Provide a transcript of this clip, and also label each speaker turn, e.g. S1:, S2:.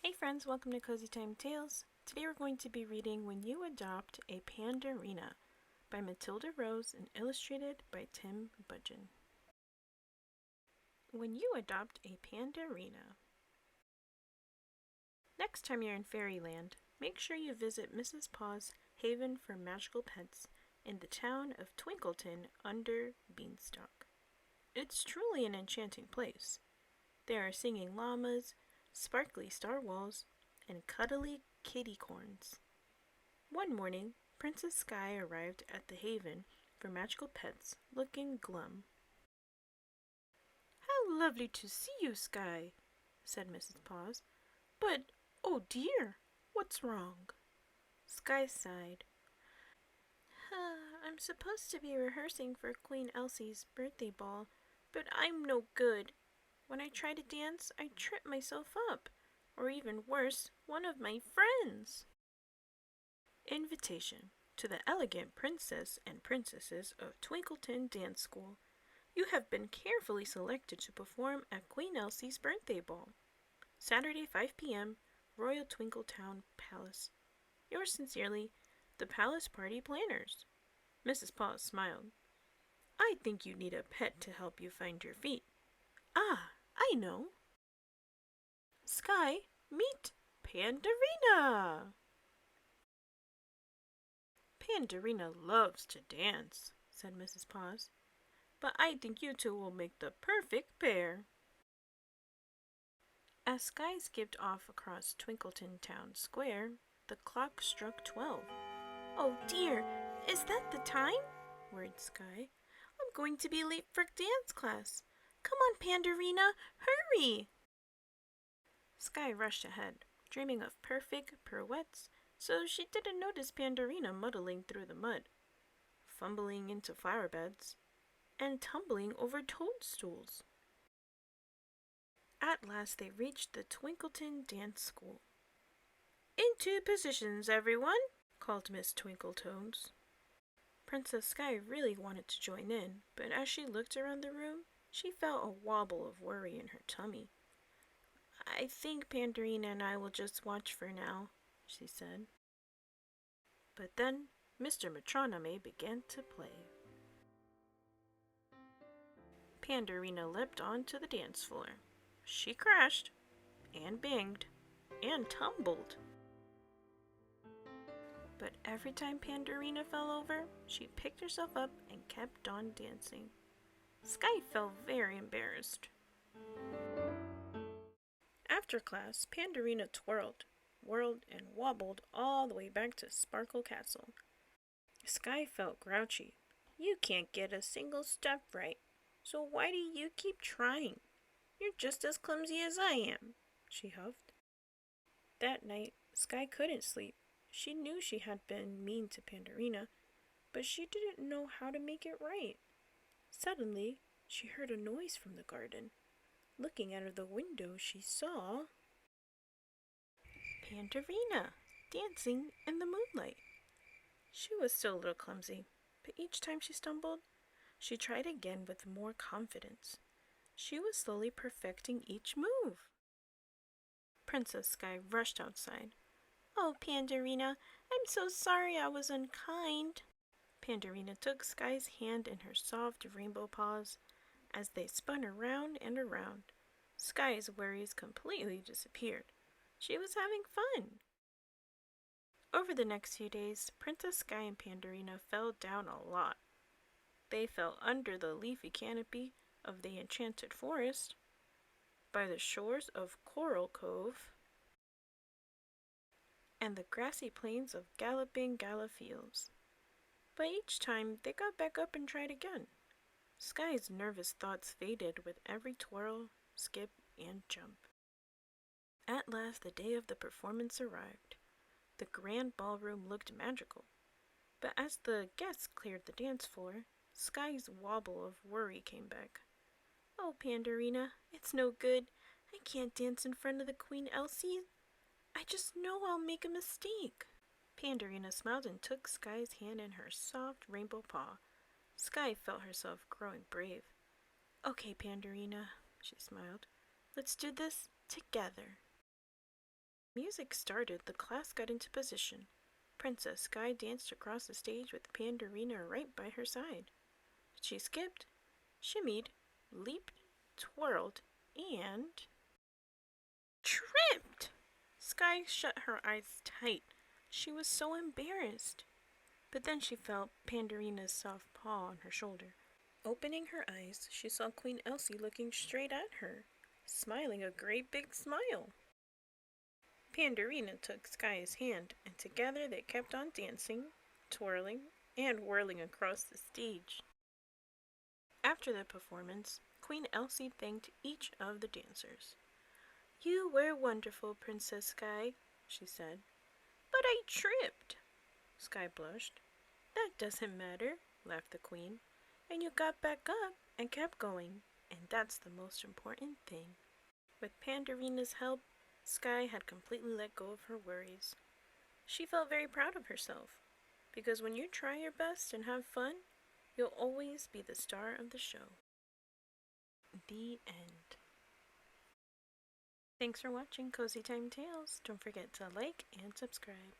S1: Hey friends, welcome to Cozy Time Tales. Today we're going to be reading When You Adopt a Pandarina by Matilda Rose and illustrated by Tim Budgen. When you adopt a Pandarina. Next time you're in Fairyland, make sure you visit Mrs. Paws Haven for magical pets in the town of Twinkleton under Beanstalk. It's truly an enchanting place. There are singing llamas, sparkly star walls, and cuddly kitty-corns. One morning, Princess Skye arrived at the haven for magical pets, looking glum. "How lovely to see you, Skye," said Mrs. Paws. "But, oh dear, what's wrong?" Skye sighed. "I'm supposed to be rehearsing for Queen Elsie's birthday ball, but I'm no good. When I try to dance, I trip myself up, or even worse, one of my friends." Invitation to the elegant princess and princesses of Twinkleton Dance School. You have been carefully selected to perform at Queen Elsie's birthday ball. Saturday, 5 p.m., Royal Twinkletown Palace. Yours sincerely, the Palace Party Planners. Mrs. Paws smiled. "I think you need a pet to help you find your feet. Ah, I know. Skye, meet Pandarina." "Pandarina loves to dance," said Mrs. Paws, "but I think you two will make the perfect pair." As Skye skipped off across Twinkleton Town Square, the clock struck 12. "Oh dear, is that the time?" worried Skye. "I'm going to be late for dance class. Come on, Pandarina, hurry!" Skye rushed ahead, dreaming of perfect pirouettes, so she didn't notice Pandarina muddling through the mud, fumbling into flower beds, and tumbling over toadstools. At last they reached the Twinkleton Dance School. "Into positions, everyone!" called Miss Twinkletoes. Princess Skye really wanted to join in, but as she looked around the room, she felt a wobble of worry in her tummy. "I think Pandarina and I will just watch for now," she said. But then Mr. Metronome began to play. Pandarina leapt onto the dance floor. She crashed, and banged, and tumbled. But every time Pandarina fell over, she picked herself up and kept on dancing. Skye felt very embarrassed. After class, Pandarina twirled, whirled, and wobbled all the way back to Sparkle Castle. Skye felt grouchy. "You can't get a single step right, so why do you keep trying? You're just as clumsy as I am," she huffed. That night, Skye couldn't sleep. She knew she had been mean to Pandarina, but she didn't know how to make it right. Suddenly, she heard a noise from the garden. Looking out of the window, she saw Pandarina dancing in the moonlight. She was still a little clumsy, but each time she stumbled, she tried again with more confidence. She was slowly perfecting each move. Princess Skye rushed outside. "Oh, Pandarina, I'm so sorry I was unkind." Pandarina took Skye's hand in her soft rainbow paws. As they spun around and around, Skye's worries completely disappeared. She was having fun. Over the next few days, Princess Skye and Pandarina fell down a lot. They fell under the leafy canopy of the Enchanted Forest, by the shores of Coral Cove, and the grassy plains of Galloping Fields. But each time they got back up and tried again. Skye's nervous thoughts faded with every twirl, skip, and jump. At last the day of the performance arrived. The grand ballroom looked magical, but as the guests cleared the dance floor, Skye's wobble of worry came back. "Oh, Pandarina, it's no good. I can't dance in front of the Queen Elsie. I just know I'll make a mistake." Pandarina smiled and took Skye's hand in her soft rainbow paw. Skye felt herself growing brave. "Okay, Pandarina," she smiled. "Let's do this together." Music started, the class got into position. Princess Skye danced across the stage with Pandarina right by her side. She skipped, shimmied, leaped, twirled, and tripped! Skye shut her eyes tight. She was so embarrassed. But then she felt Pandarina's soft paw on her shoulder. Opening her eyes, she saw Queen Elsie looking straight at her, smiling a great big smile. Pandarina took Skye's hand, and together they kept on dancing, twirling, and whirling across the stage. After the performance, Queen Elsie thanked each of the dancers. "You were wonderful, Princess Skye," she said. "But I tripped." Skye blushed. "That doesn't matter," laughed the Queen. "And you got back up and kept going, and that's the most important thing." With Pandarina's help, Skye had completely let go of her worries. She felt very proud of herself, because when you try your best and have fun, you'll always be the star of the show. The end. Thanks for watching Cozy Time Tales. Don't forget to like and subscribe.